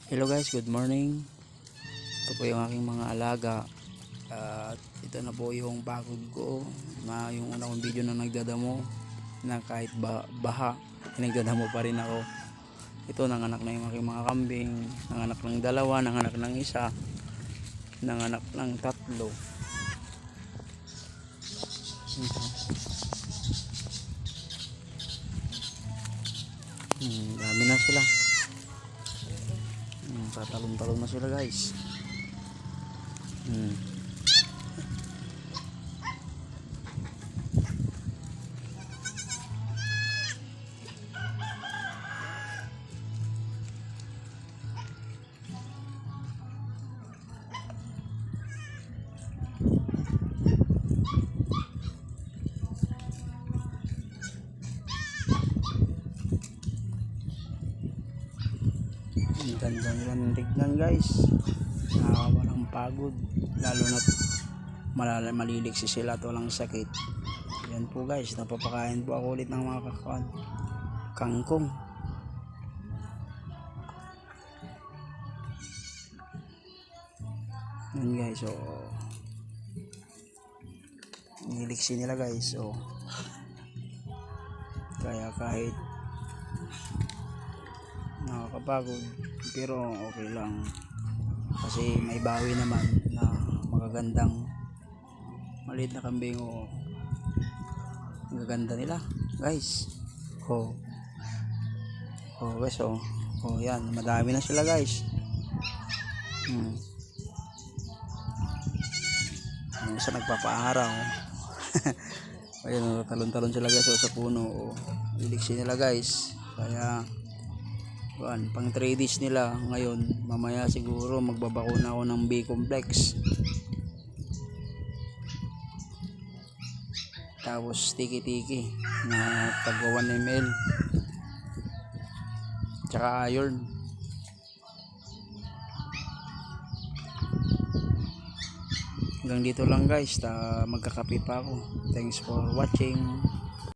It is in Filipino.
Hello guys, good morning. Ito po yung aking mga alaga. At ito na po yung pagod ko. Yung una kong video na nagdadamo na kahit baha, nagdadamo pa rin ako. Ito, nanganak na yung aking mga kambing. Nanganak ng dalawa, nanganak ng isa, nanganak ng tatlo. Dami na sila. Tatalon-talon na sila guys. Gandang tignan guys. Walang pagod, lalo na maliliksi sila at walang sakit. Yan po guys, napapakain po ako ulit ng mga kangkong. Yan guys, so niliksi nila guys, so kaya kahit nakakapagod pero okay lang kasi may bawi naman na magagandang maliit na kambing. Magaganda nila guys. Guys, yan, madami na sila guys. Yung isa nagpapaaraw. Ayun, talon-talon sila guys sa puno. Iliksi nila guys, kaya pang 3 days nila ngayon. Mamaya siguro magbabakuna ako ng B-complex, tapos tiki-tiki na tagwa 1 ml, tsaka iron. Hanggang dito lang guys, magkakape pa ako. Thanks for watching.